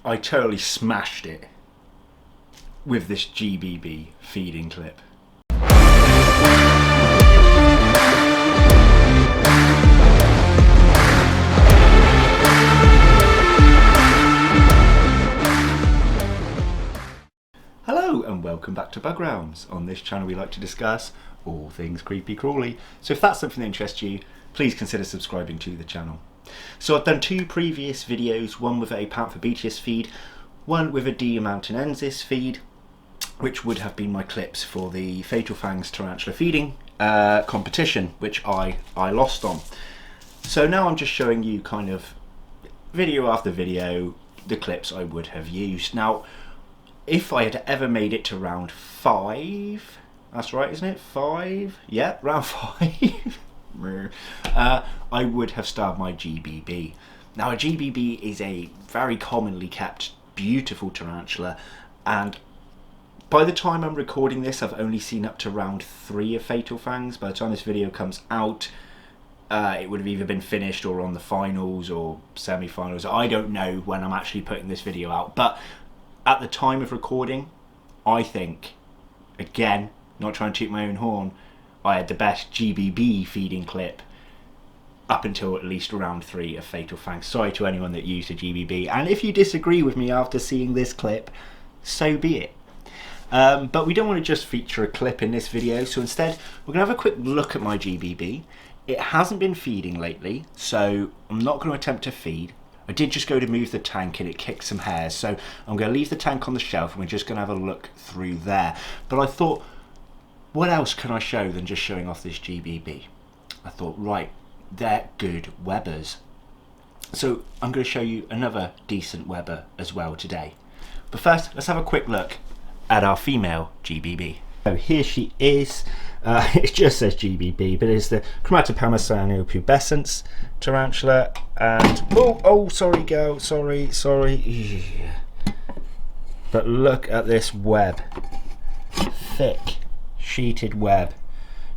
I totally smashed it with this GBB feeding clip. Hello and welcome back to Bug Rounds. On this channel we like to discuss all things creepy crawly. So if that's something that interests you, please consider subscribing to the channel. So I've done two previous videos, one with a Pantherbeteus feed, one with a Diamantinensis feed, which would have been my clips for the Fatal Fangs tarantula feeding competition, which I lost on. So now I'm just showing you kind of video after video the clips I would have used. Now, if I had ever made it to round 5, that's right, isn't it? 5? Yeah, round 5. I would have starred my GBB. Now a GBB is a very commonly kept, beautiful tarantula, and by the time I'm recording this I've only seen up to round 3 of Fatal Fangs. By the time this video comes out, it would have either been finished or on the finals or semi-finals. I don't know when I'm actually putting this video out, but at the time of recording, I think, again, not trying to toot my own horn, I had the best GBB feeding clip up until at least round 3 of Fatal Fangs. Sorry to anyone that used a GBB, and if you disagree with me after seeing this clip, so be it. But we don't want to just feature a clip in this video, so instead we're going to have a quick look at my GBB. It hasn't been feeding lately, so I'm not going to attempt to feed. I did just go to move the tank and it kicked some hairs, so I'm going to leave the tank on the shelf and we're just going to have a look through there. But I thought, what else can I show than just showing off this GBB? I thought, right, they're good webbers. So I'm going to show you another decent webber as well today. But first, let's have a quick look at our female GBB. So here she is. It just says GBB, but it's the Chromatopelma cyaneopubescens tarantula. And oh, sorry, girl, sorry. But look at this web, thick, sheeted web.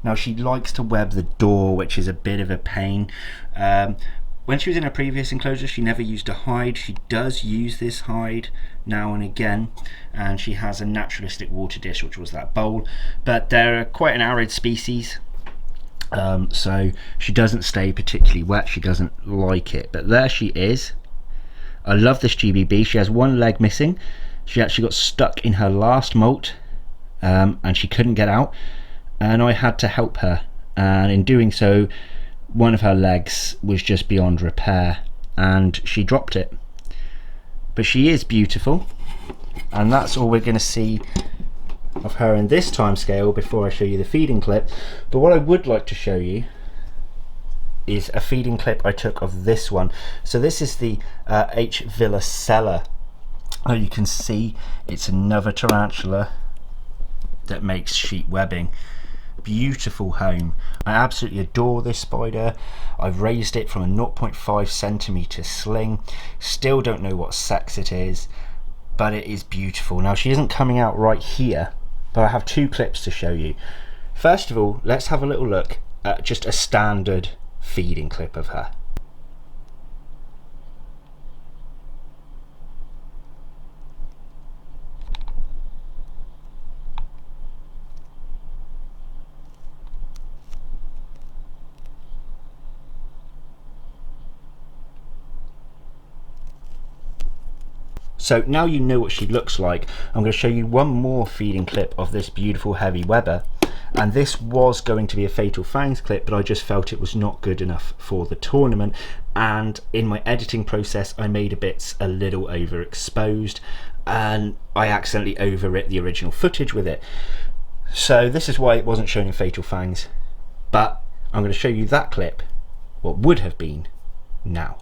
Now she likes to web the door, which is a bit of a pain. When she was in her previous enclosure, she never used a hide. She does use this hide now and again, and she has a naturalistic water dish, which was that bowl, but they're quite an arid species, so she doesn't stay particularly wet. She doesn't like it, but there she is. I love this GBB. She has one leg missing. She actually got stuck in her last molt, and she couldn't get out, and I had to help her, and in doing so one of her legs was just beyond repair and she dropped it. But she is beautiful, and that's all we're going to see of her in this time scale before I show you the feeding clip. But what I would like to show you is a feeding clip I took of this one. So this is the H. villicella. Now you can see it's another tarantula that makes sheet webbing. Beautiful home. I absolutely adore this spider. I've raised it from a 0.5 centimeter sling. Still don't know what sex it is, but it is beautiful. Now she isn't coming out right here, but I have two clips to show you. First of all, let's have a little look at just a standard feeding clip of her. So now you know what she looks like, I'm going to show you one more feeding clip of this beautiful heavy webber. And this was going to be a Fatal Fangs clip, but I just felt it was not good enough for the tournament. And in my editing process, I made bits a little overexposed, and I accidentally overwrit the original footage with it. So this is why it wasn't shown in Fatal Fangs. But I'm going to show you that clip, what would have been, now.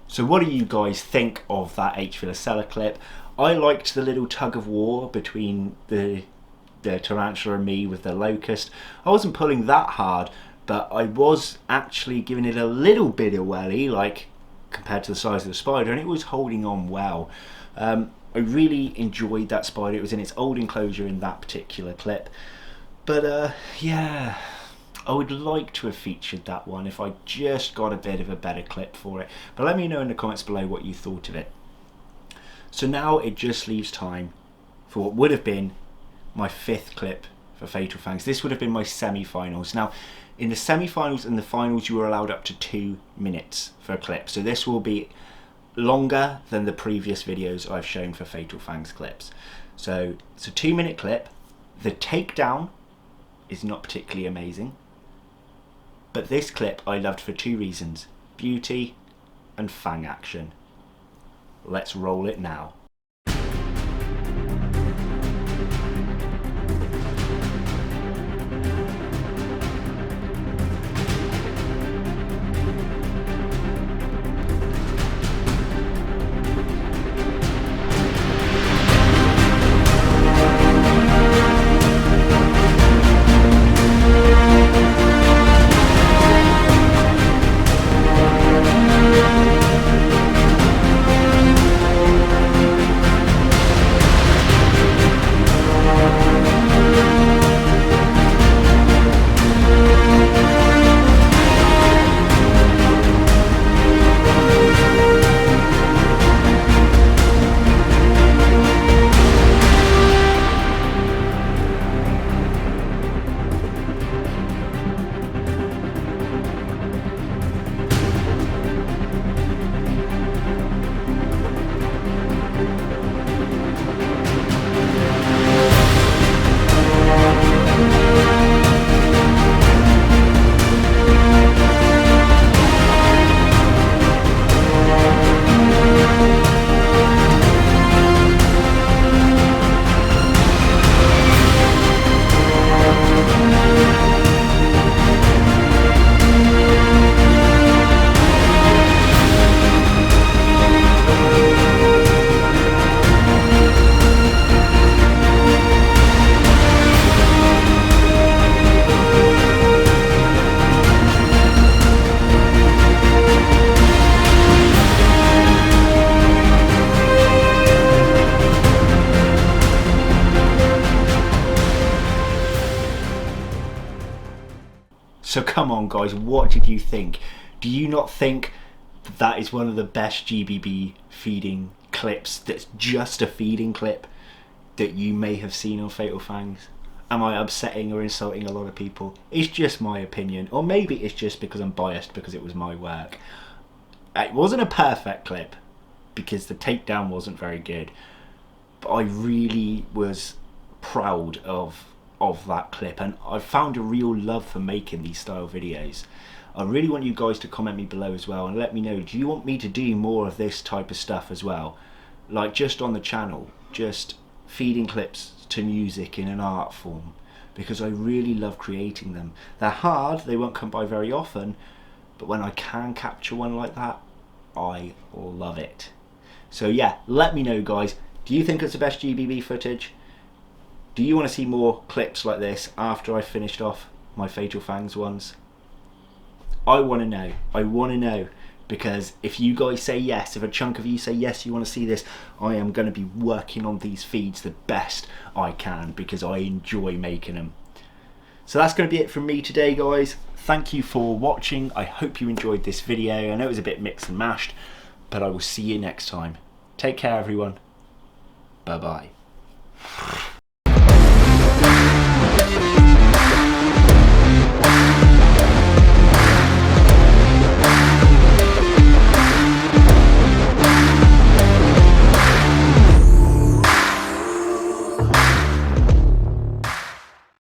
So what do you guys think of that H. filosella clip? I liked the little tug of war between the tarantula and me with the locust. I wasn't pulling that hard, but I was actually giving it a little bit of welly, like compared to the size of the spider, and it was holding on well. I really enjoyed that spider. It was in its old enclosure in that particular clip. But yeah, I would like to have featured that one if I just got a bit of a better clip for it. But let me know in the comments below what you thought of it. So now it just leaves time for what would have been my 5th clip for Fatal Fangs. This would have been my semi-finals. Now, in the semi-finals and the finals, you were allowed up to 2 minutes for a clip. So this will be longer than the previous videos I've shown for Fatal Fangs clips. So it's a 2-minute clip. The takedown is not particularly amazing, but this clip I loved for 2 reasons: beauty and fang action. Let's roll it now. So come on guys, what did you think? Do you not think that is one of the best GBB feeding clips that's just a feeding clip that you may have seen on Fatal Fangs? Am I upsetting or insulting a lot of people? It's just my opinion, or maybe it's just because I'm biased because it was my work. It wasn't a perfect clip because the takedown wasn't very good, but I really was proud of that clip, and I found a real love for making these style videos. I really want you guys to comment me below as well and let me know, do you want me to do more of this type of stuff as well, like just on the channel, just feeding clips to music in an art form, because I really love creating them. They're hard, they won't come by very often, but when I can capture one like that, I love it. So yeah, let me know guys, do you think it's the best GBB footage? Do you want to see more clips like this after I finished off my Fatal Fangs ones? I want to know, because if you guys say yes, if a chunk of you say yes, you want to see this, I am going to be working on these feeds the best I can because I enjoy making them. So that's going to be it from me today guys. Thank you for watching. I hope you enjoyed this video. I know it was a bit mixed and mashed, but I will see you next time. Take care everyone. Bye bye.